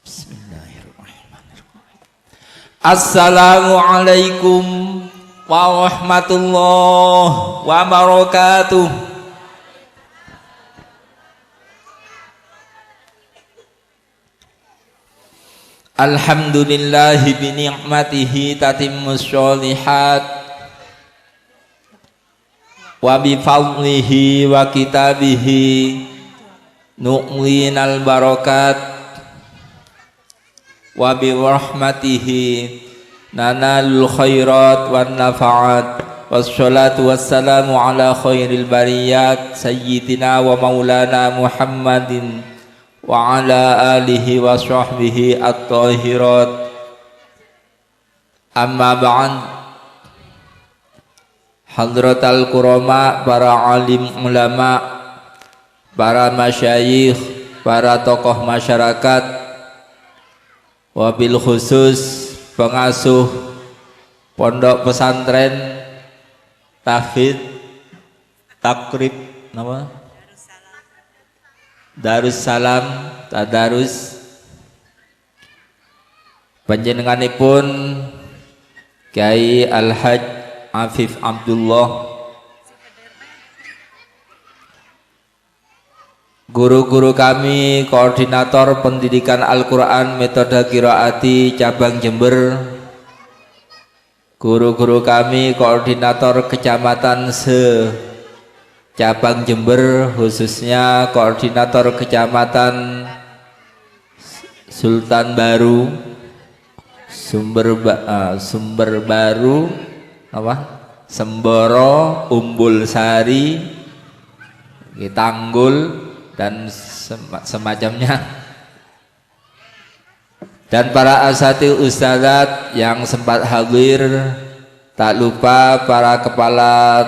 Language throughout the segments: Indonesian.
Bismillahirrahmanirrahim. Assalamualaikum warahmatullahi wabarakatuh. Alhamdulillahi bi ni'matihi tatimmus sholihat wa bi fadlihi wa kitabihi nu'linal barakat wa bi rahmatihi nanalul khairat wan nafa'at wassalatu wassalamu ala khairil bariyat sayyidina wa maulana Muhammadin wa ala alihi wa sahbihi at-tahirat. Amma ba'd. Hadratal kurama, para alim ulama, para masyayikh, para tokoh masyarakat, wabil khusus pengasuh pondok pesantren tahfidz takrib nama Darussalam Tadarus, panjenenganipun Kyai Al-Hajj Afif Abdullah, guru-guru kami, koordinator pendidikan Al-Quran metode qiraati cabang Jember, guru-guru kami, koordinator kecamatan cabang Jember, khususnya koordinator kecamatan Sultan Baru, Sumber Baru, Semboro, Umbul Sari, Tanggul dan semacamnya, dan para asatidz ustadzat yang sempat hadir, tak lupa para kepala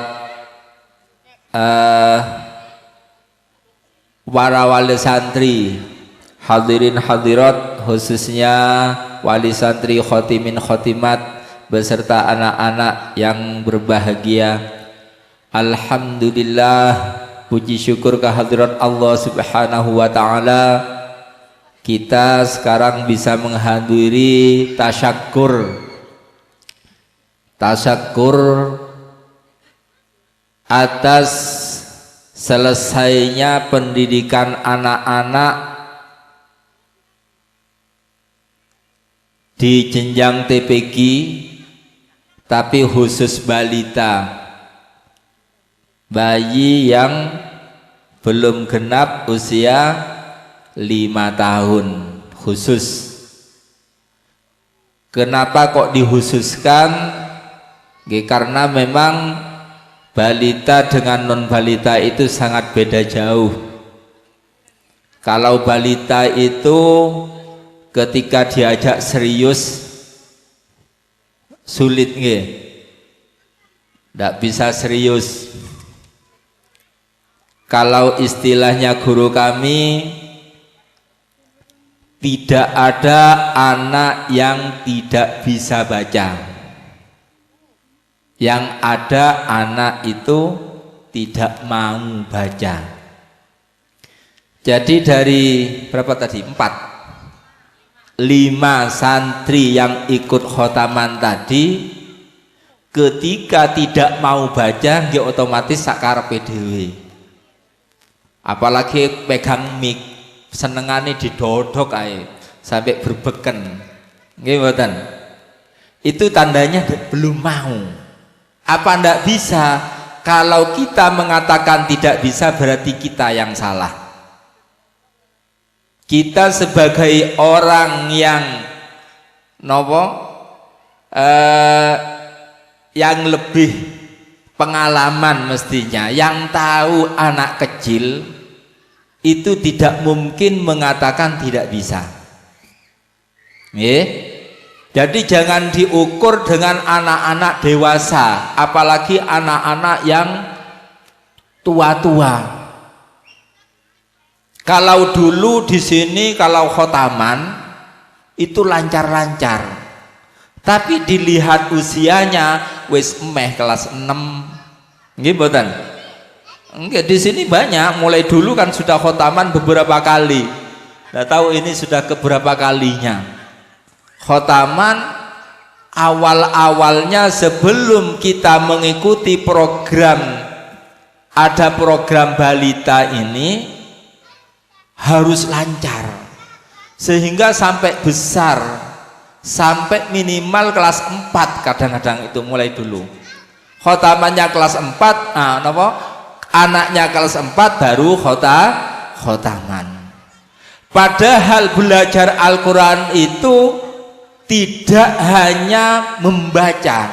para wali santri, hadirin hadirat, khususnya wali santri khotimin khotimat beserta anak-anak yang berbahagia. Alhamdulillah, puji syukur kehadirat Allah Subhanahu wa taala, kita sekarang bisa menghadiri tasyakur atas selesainya pendidikan anak-anak di jenjang TPQ, tapi khusus balita, bayi yang belum genap usia 5 tahun khusus. Kenapa kok dikhususkan? Karena memang balita dengan non balita itu sangat beda jauh. Kalau balita itu ketika diajak serius sulit tidak bisa serius. Kalau istilahnya guru kami, tidak ada anak yang tidak bisa baca. Yang ada anak itu tidak mau baca. Jadi dari berapa tadi? 5 santri yang ikut khotaman tadi, ketika tidak mau baca, dia otomatis sakarepe dhewe. Apalagi pegang mic, senengane didodok ae sampai berbeken. Nggih mboten? Itu tandanya belum mau. Apa ndak bisa? Kalau kita mengatakan tidak bisa, berarti kita yang salah. Kita sebagai orang yang yang lebih pengalaman mestinya, yang tahu anak kecil itu tidak mungkin mengatakan tidak bisa. Jadi jangan diukur dengan anak-anak dewasa, apalagi anak-anak yang tua-tua. Kalau dulu di sini kalau khotaman itu lancar-lancar, tapi dilihat usianya wis kelas 6. Nggih mboten? Enggak, di sini banyak, mulai dulu kan sudah khotaman beberapa kali. Nggak tahu ini sudah keberapa kalinya. Khotaman awal-awalnya sebelum kita mengikuti program, ada program balita ini harus lancar sehingga sampai besar, sampai minimal kelas 4 kadang-kadang itu mulai dulu. Khotamannya kelas 4, anaknya kelas 4 baru khotaman. Padahal belajar Al-Quran itu tidak hanya membaca,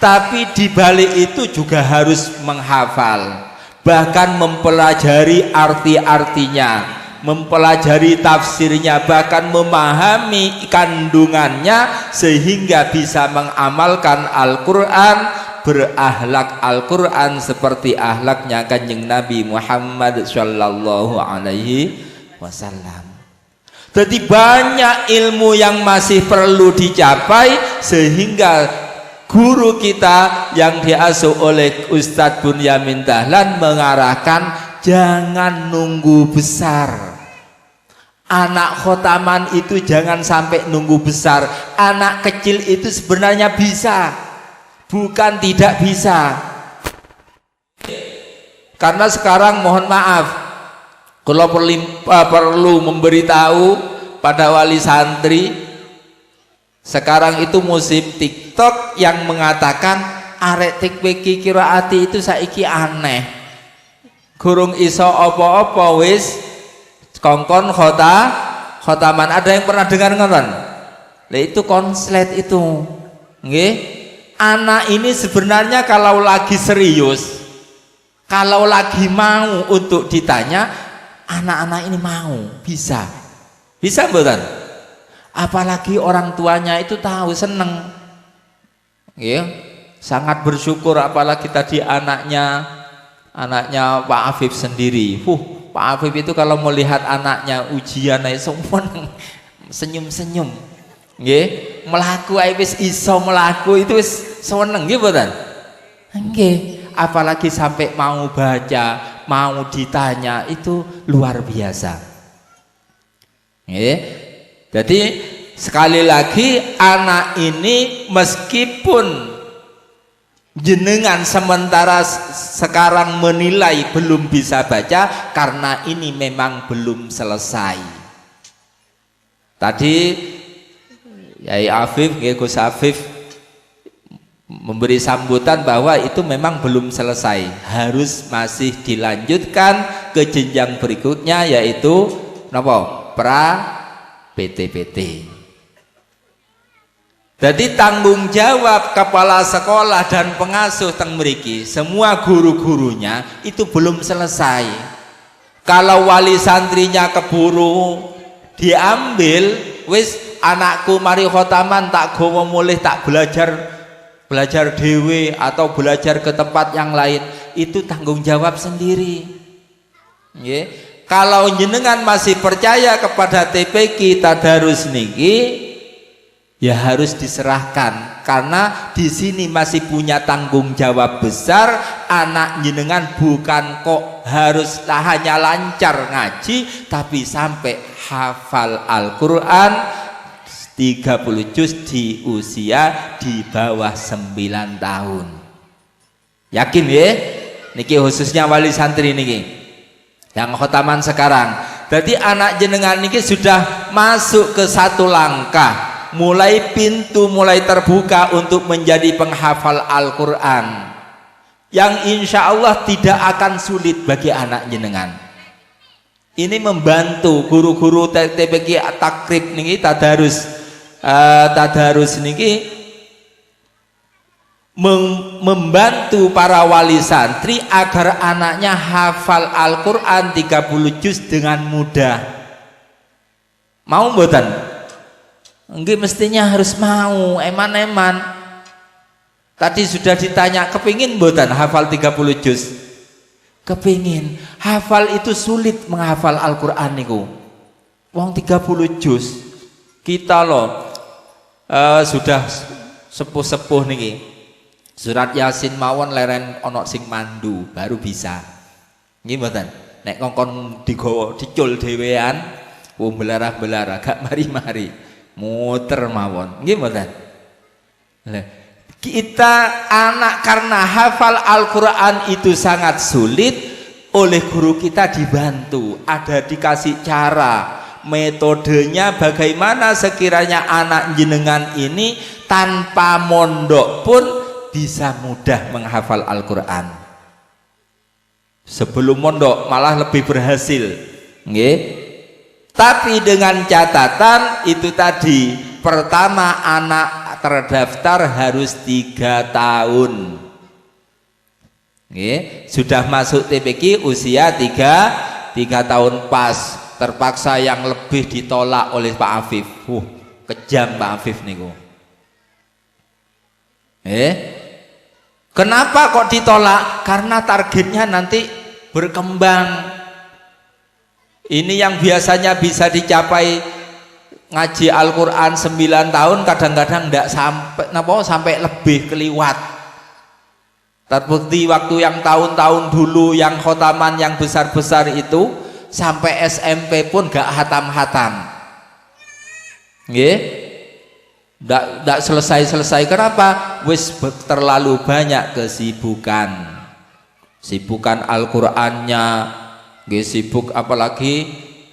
tapi dibalik itu juga harus menghafal, bahkan mempelajari arti-artinya, mempelajari tafsirnya, bahkan memahami kandungannya sehingga bisa mengamalkan Al-Quran, berakhlak Al-Quran seperti akhlaknya Kanjeng Nabi Muhammad sallallahu alaihi wasallam. Jadi banyak ilmu yang masih perlu dicapai, sehingga guru kita yang diasuh oleh Ustadz Bunyamin Dahlan mengarahkan jangan nunggu besar. Anak khotaman itu jangan sampai nunggu besar. Anak kecil itu sebenarnya bisa, bukan tidak bisa. Karena sekarang mohon maaf, kalau perlu memberitahu pada wali santri, sekarang itu musim TikTok yang mengatakan arek tikweki kiraati itu saiki aneh, gurung iso opo-opo wis kongkon khotaman. Ada yang pernah dengar ngoten? Lah itu konslet itu. Nggih. Anak ini sebenarnya kalau lagi serius, kalau lagi mau untuk ditanya, anak-anak ini mau, bisa mboten? Apalagi orang tuanya itu tahu, seneng, ya, sangat bersyukur. Apalagi tadi anaknya Pak Afif sendiri, Pak Afif itu kalau melihat anaknya ujian itu senyum-senyum, ya, melaku wis iso melaku itu wis seneng, gitu mboten? Nggih, apalagi sampai mau baca, mau ditanya, itu luar biasa. Jadi sekali lagi, anak ini meskipun jenengan sementara sekarang menilai belum bisa baca, karena ini memang belum selesai. Tadi Yai Afif, Gus Afif memberi sambutan bahwa itu memang belum selesai, harus masih dilanjutkan ke jenjang berikutnya, yaitu pra PT. Jadi tanggung jawab kepala sekolah dan pengasuh teng mriki, semua guru-gurunya itu belum selesai. Kalau wali santrinya keburu diambil, wis anakku mari khotaman tak gowo mulih, tak belajar dewe atau belajar ke tempat yang lain, itu tanggung jawab sendiri. Kalau jenengan masih percaya kepada TPQ tadarus niki, ya harus diserahkan, karena di sini masih punya tanggung jawab besar. Anak jenengan bukan kok harus hanya lancar ngaji, tapi sampai hafal Al-Quran 30 juz di usia di bawah 9 tahun. Yakin ya? Niki khususnya wali santri niki yang khotaman sekarang. Jadi anak jenengan niki sudah masuk ke satu langkah, mulai pintu mulai terbuka untuk menjadi penghafal Al-Quran, yang insya Allah tidak akan sulit bagi anak jenengan. Ini membantu guru-guru TPQ takrib niki tadarus niki membantu para wali santri agar anaknya hafal Al-Quran 30 juz dengan mudah. Mau mboten? Enggak, mestinya harus mau, eman-eman. Tadi sudah ditanya, kepingin mboten hafal 30 juz? Kepingin. Hafal itu sulit menghafal Al-Quran niku. Wong 30 juz. Kita loh sudah sepuh-sepuh niki. Surat Yasin mawon leren ono sing mandu baru bisa. Nggih mboten? Nek kongkon digowo dicul dhewean, belara-belara gak mari-mari muter mawon nggih mboten. Kita anak karena hafal Al-Quran itu sangat sulit, oleh guru kita dibantu, ada dikasih cara metodenya bagaimana sekiranya anak jenengan ini tanpa mondok pun bisa mudah menghafal Al-Quran. Sebelum mondok malah lebih berhasil, nggih. Tapi dengan catatan itu tadi, pertama anak terdaftar harus 3 tahun, nggih. Sudah masuk TPQ usia 3 tahun pas, terpaksa yang lebih ditolak oleh Pak Afif. Kejam Pak Afif niku. Kenapa kok ditolak? Karena targetnya nanti berkembang. Ini yang biasanya bisa dicapai ngaji Al-Quran 9 tahun, kadang-kadang tidak sampai lebih keliwat. Terbukti waktu yang tahun-tahun dulu yang khotaman yang besar-besar itu sampai SMP pun gak hatam-hatam, nggih. Nggak selesai-selesai. Kenapa? Wis terlalu banyak kesibukan, sibukan Al-Qur'annya, nggih, sibuk, apalagi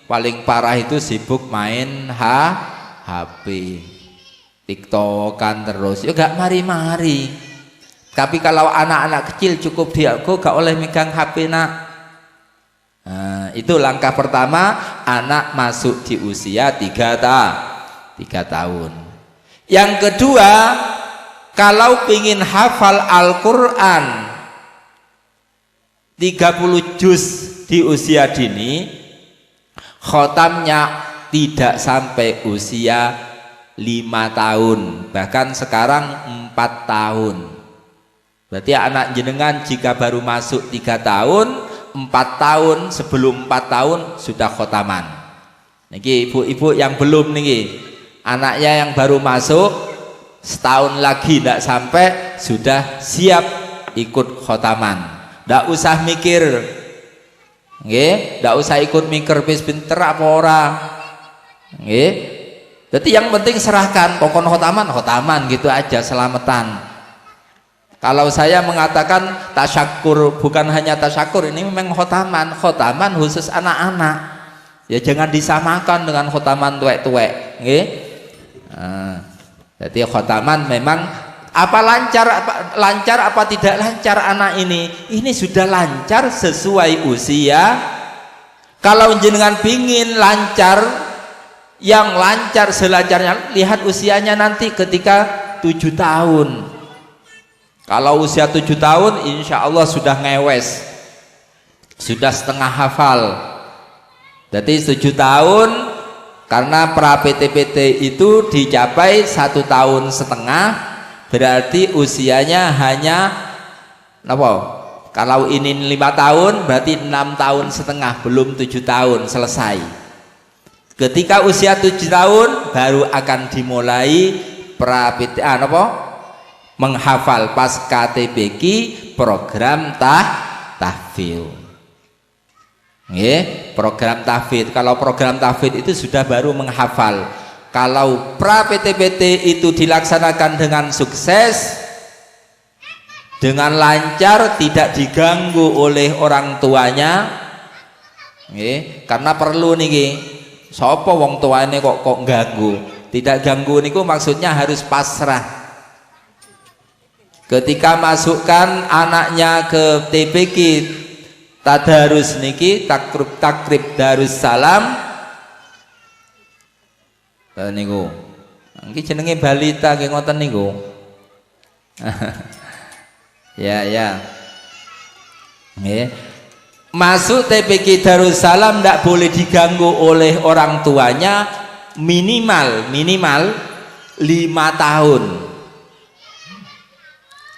paling parah itu sibuk main HP, TikTokan terus, ya gak mari-mari. Tapi kalau anak-anak kecil cukup dia kok gak oleh megang HP nak. Nah, itu langkah pertama, anak masuk di usia 3 tahun. Yang kedua, kalau ingin hafal Al-Quran 30 juz di usia dini, khotamnya tidak sampai usia 5 tahun, bahkan sekarang 4 tahun. Berarti anak jenengan jika baru masuk 3 tahun, 4 tahun, sebelum 4 tahun sudah khotaman. Niki ibu-ibu yang belum niki, anaknya yang baru masuk setahun lagi tidak sampai sudah siap ikut khotaman. Tidak usah mikir, tidak usah ikut mikir bis pinter apa ora. Jadi yang penting serahkan, pokok khotaman gitu aja, selamatan. Kalau saya mengatakan tasyakur, bukan hanya tasyakur, ini memang khotaman khusus anak-anak. Ya jangan disamakan dengan khotaman tuwek-tuwek, nggih. Jadi khotaman memang apa lancar apa tidak lancar anak ini sudah lancar sesuai usia. Kalau jenengan pingin lancar, yang lancar selancarnya, lihat usianya nanti ketika 7 tahun. Kalau usia 7 tahun insya Allah sudah ngewes, sudah setengah hafal. Jadi 7 tahun, karena pra PT-PT itu dicapai 1,5 tahun, berarti usianya hanya apa? Kalau ini 5 tahun berarti 6,5 tahun, belum 7 tahun selesai. Ketika usia 7 tahun baru akan dimulai pra PT menghafal pasca TPQ, program tahfidz. Program tahfidz. Kalau program tahfidz itu sudah baru menghafal. Kalau pra PT-PT itu dilaksanakan dengan sukses, dengan lancar, tidak diganggu oleh orang tuanya, karena perlu niki, sapa wong tuane kok ganggu. Tidak ganggu niku maksudnya harus pasrah. Ketika masukkan anaknya ke TPQ tadarus niki, takrib Darussalam niku, iki jenenge balita nggih ngoten niku. ya masuk TPQ Darussalam tidak boleh diganggu oleh orang tuanya, minimal 5 tahun.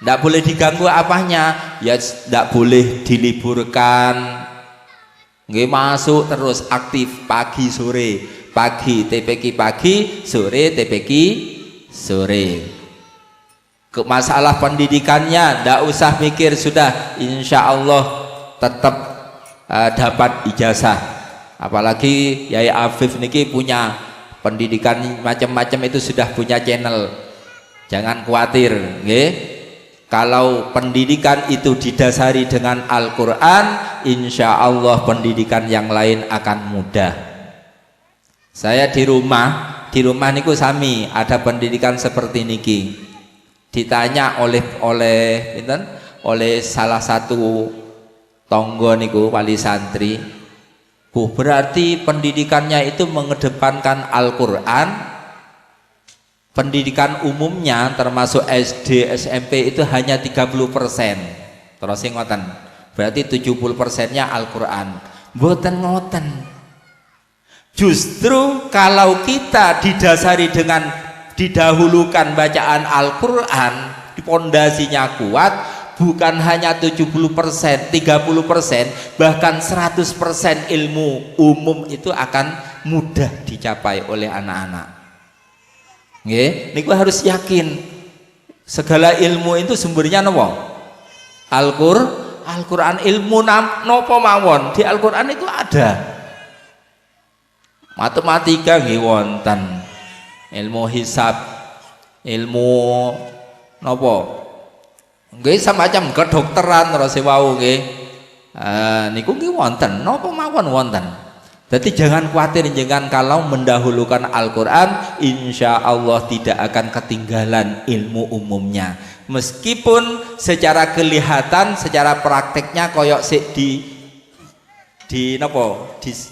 Tidak boleh diganggu apanya, ya tidak boleh diliburkan. Nggih, masuk terus aktif pagi sore, pagi TPQ pagi, sore TPQ sore. Ke masalah pendidikannya tidak usah mikir, sudah insya Allah tetap dapat ijazah Apalagi Yai Afif niki punya pendidikan macam-macam, itu sudah punya channel. Jangan khawatir, nggih. Kalau pendidikan itu didasari dengan Al-Quran, insya Allah pendidikan yang lain akan mudah. Saya di rumah niku sami ada pendidikan seperti niki. Ditanya oleh salah satu tonggo niku wali santri, Bu, berarti pendidikannya itu mengedepankan Al-Quran, pendidikan umumnya termasuk SD, SMP itu hanya 30%. Terus ngoten. Berarti 70%-nya Al-Quran. Mboten ngoten. Justru kalau kita didasari dengan didahulukan bacaan Al-Quran, pondasinya kuat, bukan hanya 70%, 30%, bahkan 100% ilmu umum itu akan mudah dicapai oleh anak-anak. Nggih, niku harus yakin segala ilmu itu sumbernya napa? Al-Qur'an. Ilmu napa mawon di Al-Qur'an itu ada. Matematika nggih wonten, ilmu hisab, ilmu napa? Nggih semacam kedokteran terus wau nggih. Niku nggih wonten, napa mawon wonten. Jadi jangan khawatir, jangan kalau mendahulukan Al-Quran, insya Allah tidak akan ketinggalan ilmu umumnya. Meskipun secara kelihatan, secara prakteknya koyok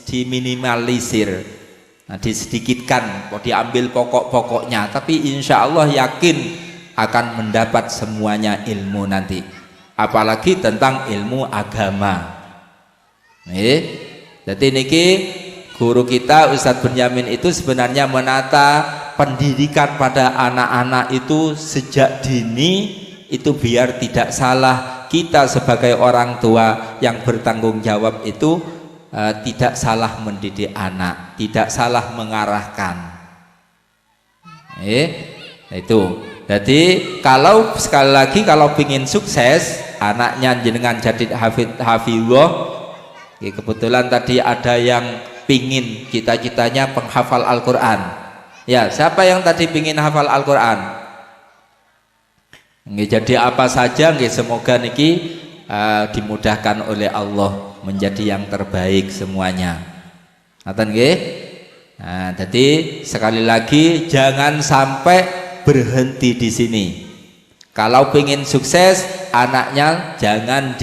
diminimalisir, disedikitkan, diambil pokok-pokoknya, tapi insya Allah yakin akan mendapat semuanya ilmu nanti. Apalagi tentang ilmu agama. Jadi niki guru kita Ustadz Benyamin itu sebenarnya menata pendidikan pada anak-anak itu sejak dini, itu biar tidak salah. Kita sebagai orang tua yang bertanggung jawab itu tidak salah mendidik anak, tidak salah mengarahkan. Itu. Jadi kalau sekali lagi kalau ingin sukses anaknya jenengan jadi hafidhullah. Kebetulan tadi ada yang pingin cita-citanya penghafal Al-Quran. Ya, siapa yang tadi pingin hafal Al-Quran? Jadi apa saja, semoga niki dimudahkan oleh Allah menjadi yang terbaik semuanya. Ngaten nggih? Nah, jadi sekali lagi jangan sampai berhenti di sini. Kalau pingin sukses, anaknya jangan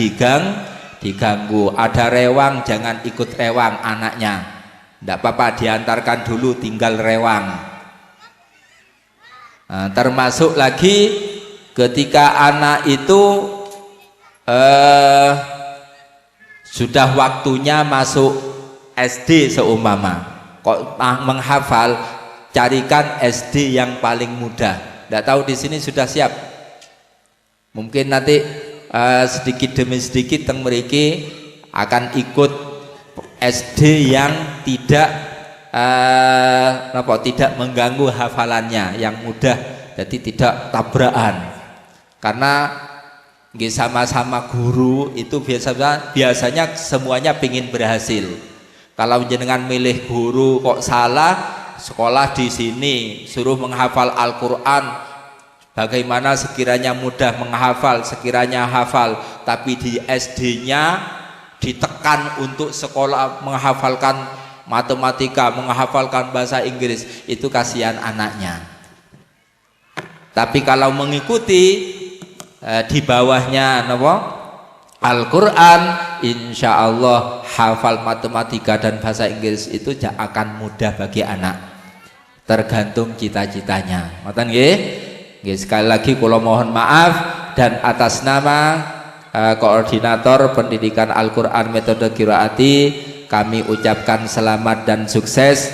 diganggu, ada rewang jangan ikut rewang anaknya, tidak apa-apa, diantarkan dulu tinggal rewang. Termasuk lagi ketika anak itu sudah waktunya masuk SD seumpama, kok menghafal, carikan SD yang paling mudah. Tidak tahu di sini sudah siap, mungkin nanti sedikit demi sedikit teng mriki akan ikut SD yang tidak tidak mengganggu hafalannya, yang mudah, jadi tidak tabrakan. Karena sama-sama guru itu biasanya semuanya pingin berhasil. Kalau jenengan milih guru kok salah, sekolah di sini suruh menghafal Al-Quran, bagaimana sekiranya mudah menghafal, sekiranya hafal, tapi di SD-nya ditekan untuk sekolah menghafalkan matematika, menghafalkan bahasa Inggris, itu kasihan anaknya. Tapi kalau mengikuti di bawahnya Al-Quran, insya Allah hafal matematika dan bahasa Inggris itu akan mudah bagi anak, tergantung cita-citanya. Ngoten nggih? Sekali lagi kula mohon maaf, dan atas nama koordinator pendidikan Al-Quran metode Qiraati kami ucapkan selamat dan sukses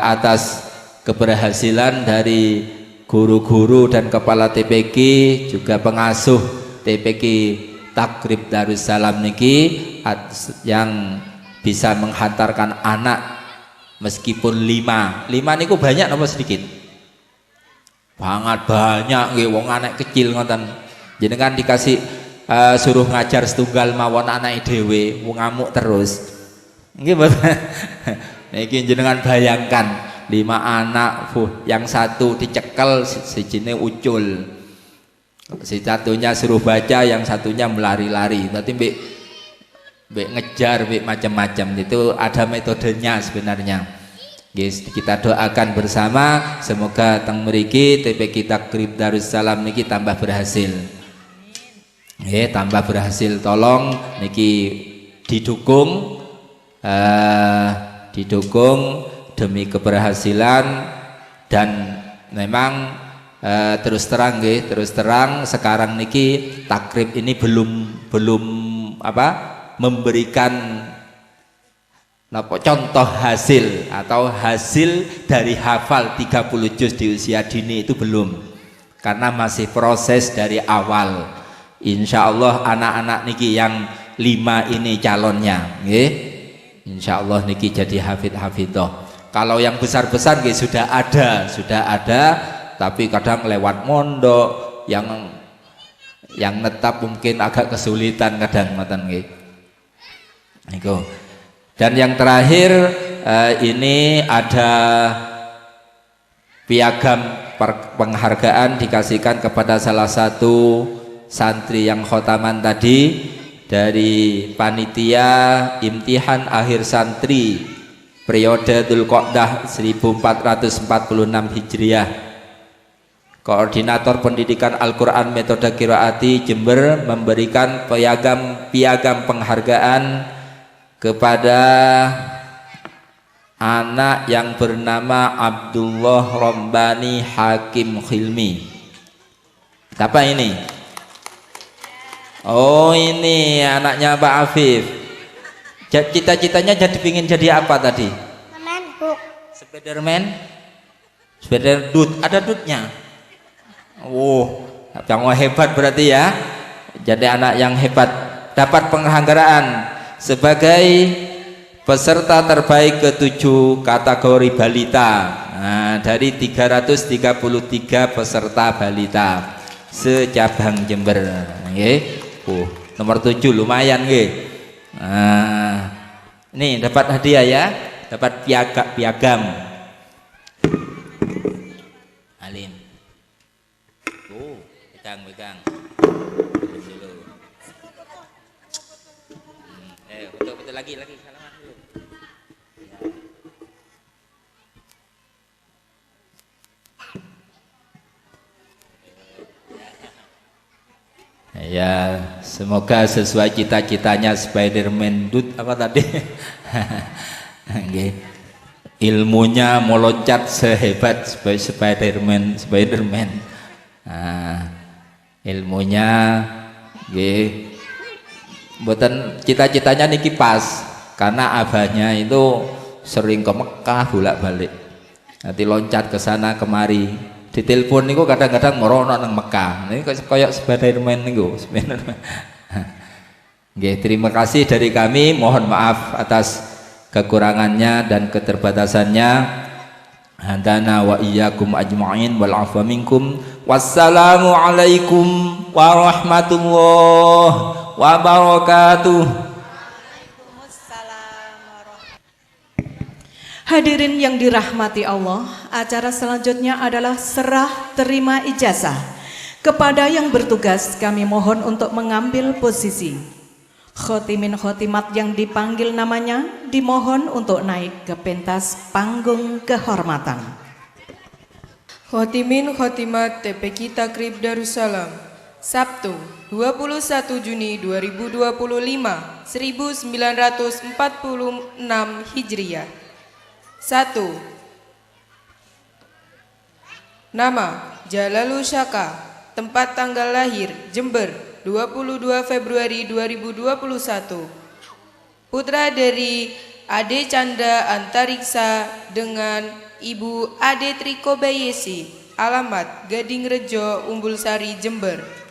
atas keberhasilan dari guru-guru dan kepala TPQ, juga pengasuh TPQ Takrib Darussalam niki yang bisa menghantarkan anak meskipun 5 niku banyak apa sedikit? Banget banyak nggih, wong anak kecil ngoten. Jenengan dikasih suruh ngajar setunggal mawon anak dhewe, wong ngamuk terus. Nggih mboten. Niki jenengan bayangkan 5 anak, yang satu dicekel, sijine ucul. Si satunya suruh baca, yang satunya melari-lari. Berarti mbek ngejar, mbek macam-macam. Itu ada metodenya sebenarnya. Guys, kita doakan bersama semoga teng mriki TPQ Takrib Darussalam niki tambah berhasil. Nggih, tambah berhasil. Tolong niki didukung demi keberhasilan. Dan memang terus terang sekarang niki takrib ini belum memberikan contoh hasil atau hasil dari hafal 30 juz di usia dini, itu belum, karena masih proses dari awal. Insya Allah anak-anak niki yang 5 ini calonnya, nggih. Insya Allah niki jadi hafid-hafidah. Kalau yang besar-besar nggih sudah ada, tapi kadang lewat mondok, yang netap mungkin agak kesulitan kadang ngoten nggih. Niku. Dan yang terakhir ini ada piagam penghargaan dikasihkan kepada salah satu santri yang khotaman tadi dari panitia imtihan akhir santri periode Dzulqa'dah 1446 Hijriah. Koordinator Pendidikan Al-Quran Metode Qiraati Jember memberikan piagam penghargaan kepada anak yang bernama Abdullah Rombani Hakim Khilmi. Siapa ini? Oh, ini anaknya Pak Afif. Cita-citanya pingin jadi apa tadi? Spiderman? Spider-Dut, ada dutnya. Oh, yang hebat berarti ya. Jadi anak yang hebat, dapat penghargaan sebagai peserta terbaik ke-7 kategori balita. Nah, dari 333 peserta balita secabang Jember, nggih. Nomor 7 lumayan nggih. Nah, ini dapat hadiah ya, dapat piagam. Alim. Pegang. Betul lagi salaman dulu. Ya, semoga sesuai cita-citanya Spiderman Dut apa tadi? Okay. Ilmunya meloncat sehebat Spiderman. Nah, ilmunya nggih. Mboten cita-citanya niki pas, karena abahnya itu sering ke Mekah bolak-balik. Nanti loncat ke sana kemari. Ditelepon niku kadang-kadang merono nang Mekah. Ini kayak Spiderman niku. Nggih, terima kasih dari kami. Mohon maaf atas kekurangannya dan keterbatasannya. Hadana wa iyyakum ajma'in wal 'afwa minkum. Wassalamu alaikum warahmatullahi wabarakatuh. Hadirin yang dirahmati Allah, acara selanjutnya adalah serah terima ijazah. Kepada yang bertugas kami mohon untuk mengambil posisi. Khotimin khotimat yang dipanggil namanya dimohon untuk naik ke pentas panggung kehormatan. Khotimin khotimat TPQ Takrib Darussalam, Sabtu 21 Juni 2025 1946 Hijriah. 1. Nama Jalalu Syaka, tempat tanggal lahir Jember 22 Februari 2021. Putra dari Ade Canda Antariksa dengan Ibu Ade Trikobayesi, alamat Gading Rejo, Umbul Sari, Jember.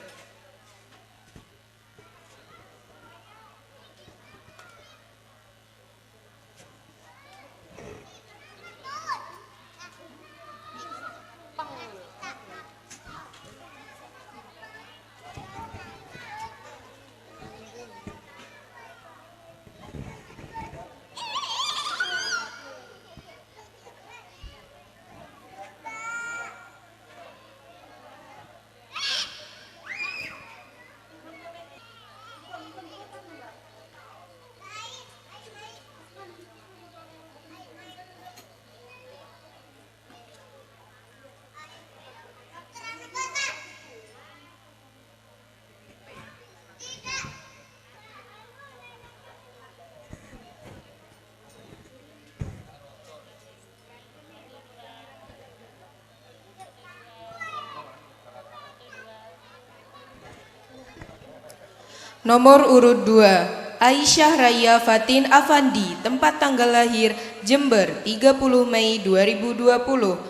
Nomor urut 2, Aisyah Raya Fatin Afandi, tempat tanggal lahir Jember 30 Mei 2020.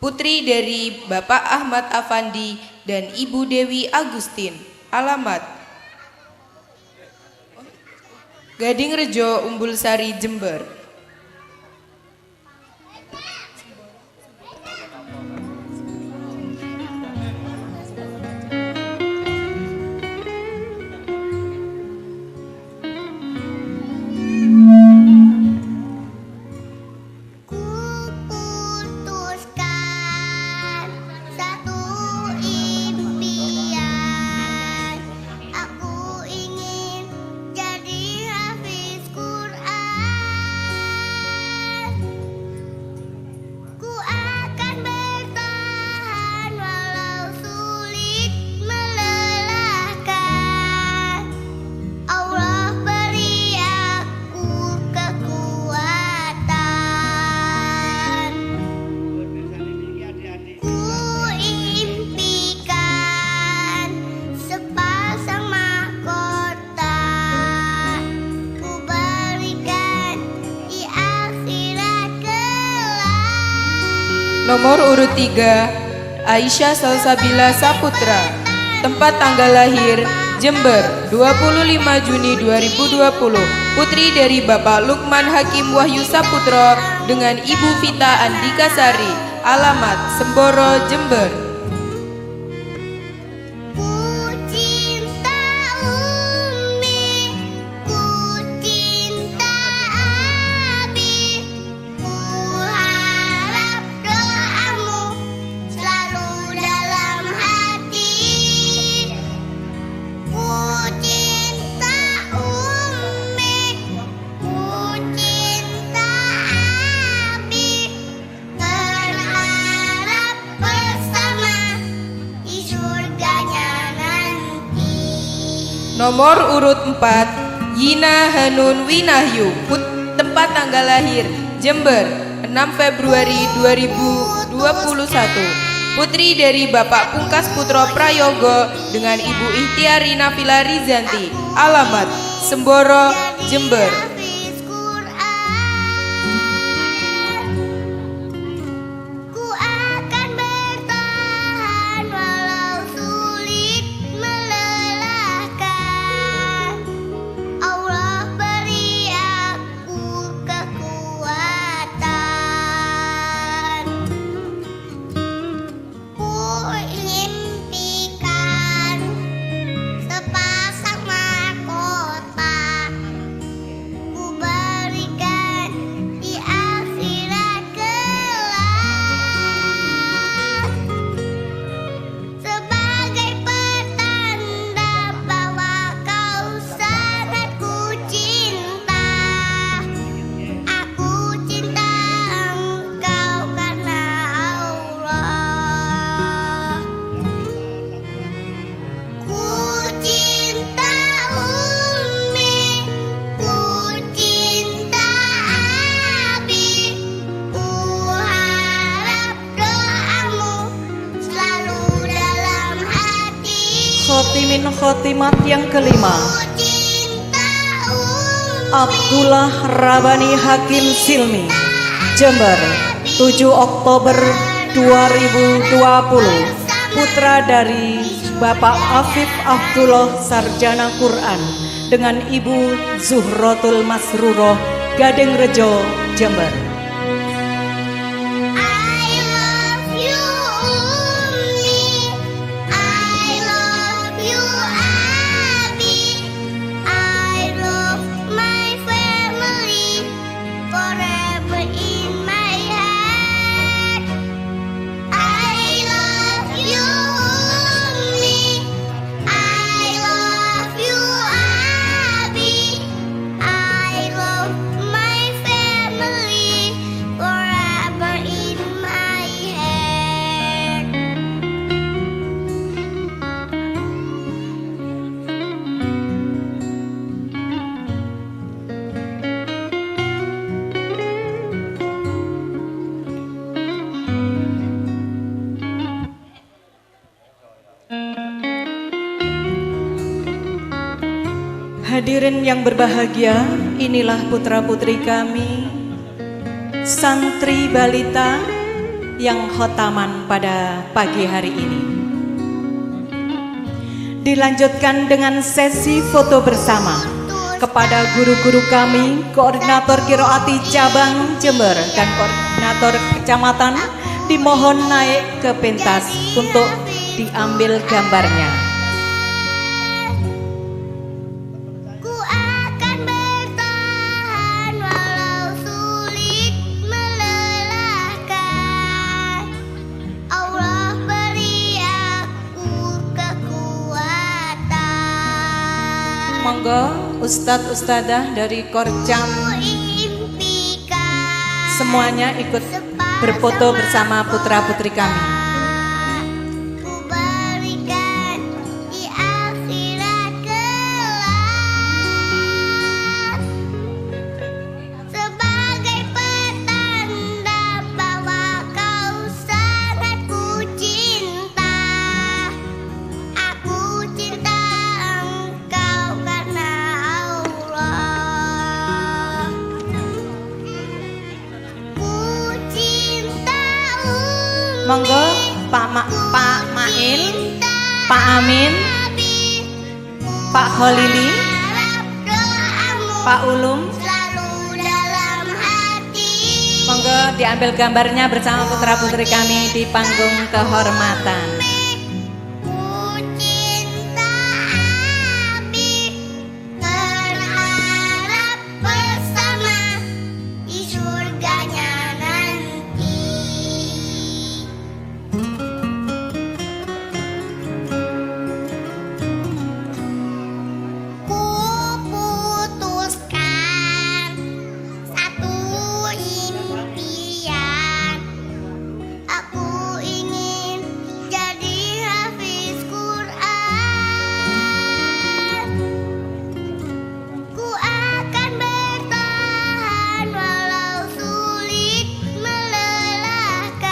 Putri dari Bapak Ahmad Afandi dan Ibu Dewi Agustin. Alamat Gading Rejo, Umbul Sari, Jember. Nomor urut 3, Aisyah Salsabila Saputra, tempat tanggal lahir Jember 25 Juni 2020. Putri dari Bapak Lukman Hakim Wahyu Saputro dengan Ibu Vita Andika Sari. Alamat Semboro, Jember. Nomor urut 4, Yina Hanun Winahyu, tempat tanggal lahir Jember 6 Februari 2021. Putri dari Bapak Pungkas Putro Prayogo dengan Ibu Ihtiari Nafila Rizanti. Alamat Semboro, Jember. Khotimin khotimat yang kelima, Abdullah Rabani Hakim Silmi, Jember 7 Oktober 2020. Putra dari Bapak Afif Abdullah Sarjana Quran dengan Ibu Zuhrotul Masruroh, Gading Rejo, Jember. Hadirin yang berbahagia, inilah putra-putri kami, santri balita yang khotaman pada pagi hari ini. Dilanjutkan dengan sesi foto bersama kepada guru-guru kami, koordinator Qiraati Cabang Jember dan koordinator kecamatan, dimohon naik ke pentas untuk diambil gambarnya. Ku akan bertahan walau sulit melelahkan. Allah beri aku kekuatan. Monggo Ustadz Ustadzah dari Korcam Impikan semuanya ikut berfoto bersama putra-putri kami. ku berikan di akhirat kelak sebagai pertanda bahwa kau sangat ku cinta. Aku cinta engkau karena Allah. Ku cinta Monggo Pak Mail, Pak Amin, Pak Holili, Pak Ulum. selalu dalam hati. Monggo diambil gambarnya bersama putra-putri kami di panggung kehormatan. Ku cinta Abi, berharap bersama di surganya nanti. Ku putuskan satu impian. Aku ingin jadi hafiz Quran. Ku akan bertahan walau sulit melelahkan.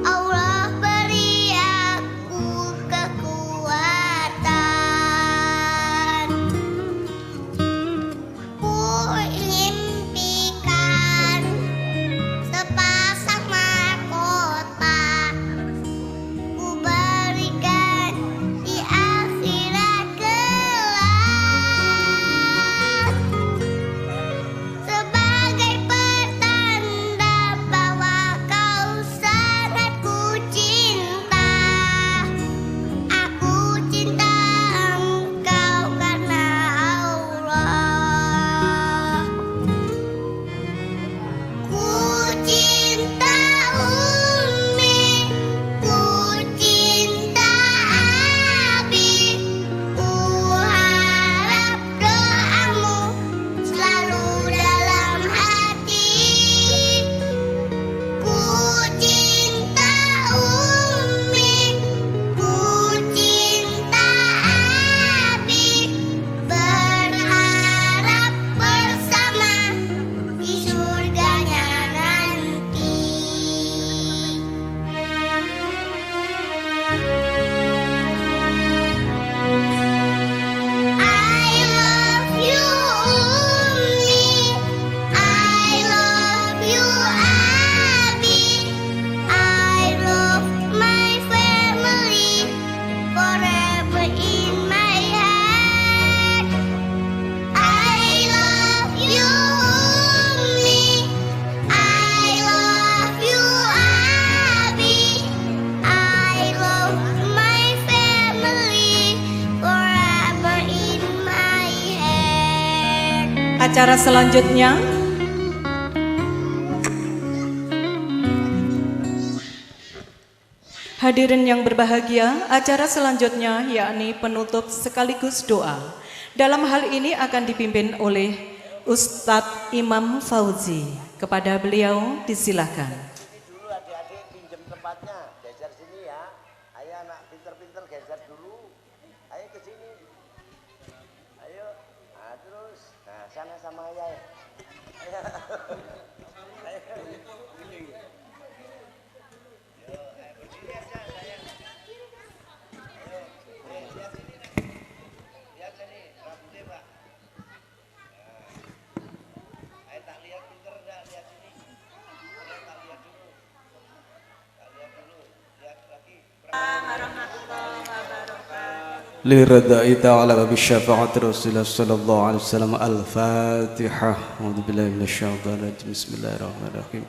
Allah beri aku kekuatan. Ku impikan sepasang mahkota, ku berikan di akhirat kelak sebagai pertanda bahwa kau sangat ku cinta. Aku cinta engkau karena Allah. Ku cinta Umi, ku cinta Abi, ku harap doamu selalu dalam hati. Ku cinta Umi, ku cinta Abi, berharap bersama di surganya nanti. I love you Umi, I love you Abi, I love my family forever in my heart. I love you Umi, I love you Abi, I love my family forever in my heart. Acara selanjutnya hadirin yang berbahagia, acara selanjutnya yakni penutup sekaligus doa. Dalam hal ini akan dipimpin oleh Ustadz Imam Fauzi. Kepada beliau disilakan. Dulu adik-adik pinjam tempatnya, geser sini ya. Ayo anak pinter-pinter geser dulu. Ayo ke sini. Ayo. Nah, terus. Nah, sana sama ayah. Ayo. Ayo. Berdiri aja sayang. Ayo. Lihat sini. Lihat sini. لرداء تعالى وبشفاعة رسول الله صلى الله عليه وسلم. الفاتحة. أعوذ بالله من الشيطان الرجيم. بسم الله الرحمن الرحيم.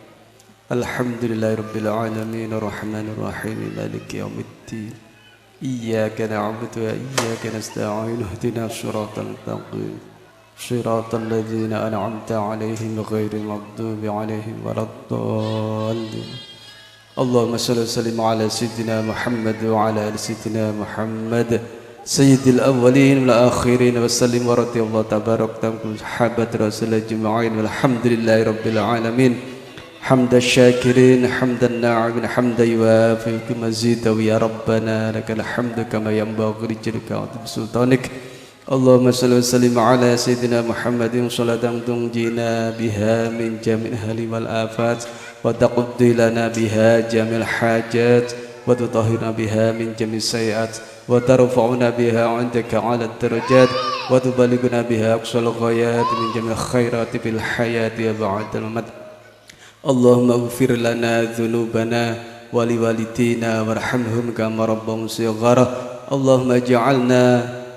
الحمد لله رب العالمين الرحمن الرحيم مالك يوم الدين. إياك نعبد وإياك نستعين اهدنا الصراط المستقيم صراط الذين أنعمت عليهم غير المغضوب عليهم ولا الضالين. اللهم صل وسلم على سيدنا محمد وعلى آل سيدنا محمد سيد الأولين والآخرين وسلم ورضي الله تبارك وتعالى صحابة رسول الله أجمعين والحمد لله رب العالمين. حمد الشاكرين حمد الناعمين حمد يوافي مزيدا ويا ربنا لك الحمد كما ينبغي لجلالك وعظيم سلطانك. اللهم صل وسلم على سيدنا محمد صلاة تنجينا بها من جميع الأهل والآفات وتقضي لنا بها جميع الحاجات وتطهرنا بها من جميع السيئات وترفعنا بها عندك على الدرجات وتبلغنا بها أقصى الغايات من جميع الخيرات في الحياة وبعد الممات. اللهم اغفر لنا ذنوبنا ولوالدينا وارحمهم كما ربهم صغارا. اللهم اجعلنا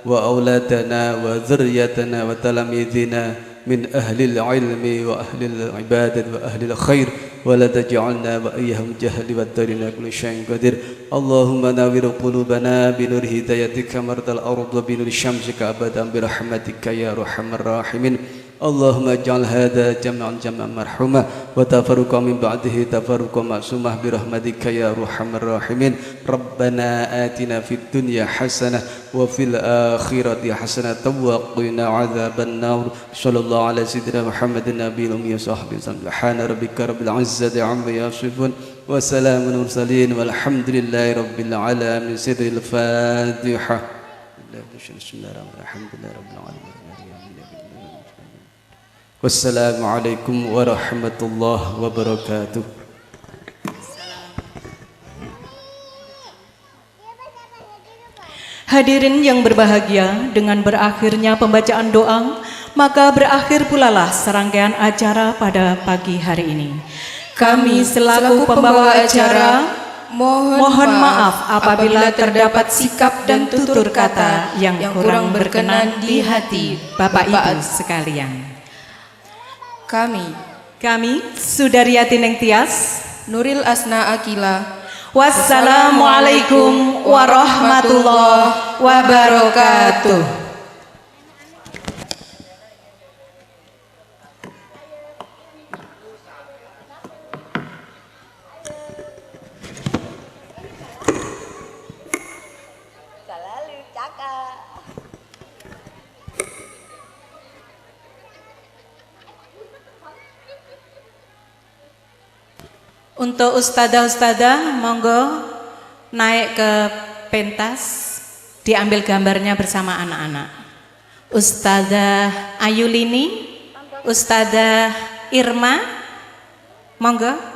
وأولادنا وذريتنا وتلاميذنا من أهل العلم وأهل العبادة وأهل الخير ولا تجعلنا وإياهم جهل والدارنا كل شيء قدير. اللهم نور قلوبنا بنور هدايتك مرض الأرض بنور شمسك أبدا برحمتك يا أرحم الراحمين. اللهم اجعل هذا جمعا مرحوما وتفرقا من بعده تفرقا معصوما برحمتك يا أرحم الراحمين. ربنا آتنا في الدنيا حسنة وفي الآخرة حسنة وقنا عذاب النار. صلى الله على سيدنا محمد النبي الأمي وصحبه وسلم. سبحان ربك رب العزة عما يصفون وسلام المرسلين والحمد لله رب العالمين. سر الفاتحة. بسم الله الرحمن الرحيم. الحمد لله رب العالمين. Wassalamualaikum warahmatullahi wabarakatuh. Hadirin yang berbahagia, dengan berakhirnya pembacaan doa, maka berakhir pulalah serangkaian acara pada pagi hari ini. Kami selaku pembawa acara mohon maaf apabila terdapat sikap dan tutur kata yang kurang berkenan di hati Bapak Ibu sekalian. Kami Sudaryati Neng Tias, Nuril Asna Akila. Wassalamualaikum warahmatullahi wabarakatuh. Untuk ustadzah-ustadzah, monggo naik ke pentas, diambil gambarnya bersama anak-anak. Ustadzah Ayulini, Ustadzah Irma, monggo.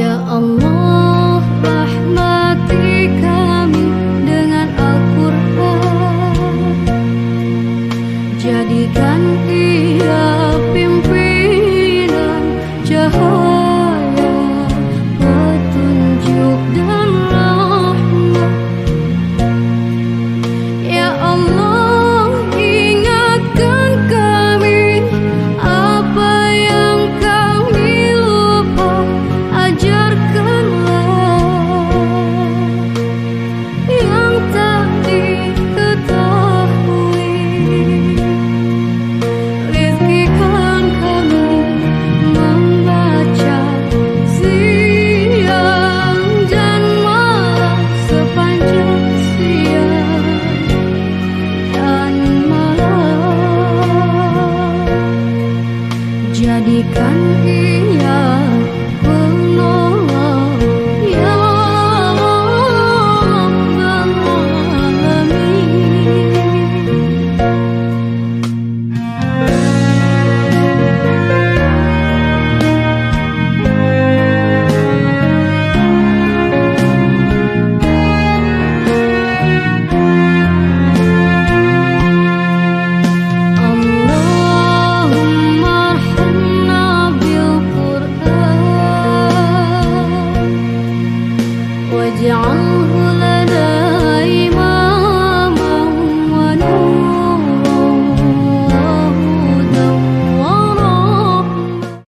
Ya Allah,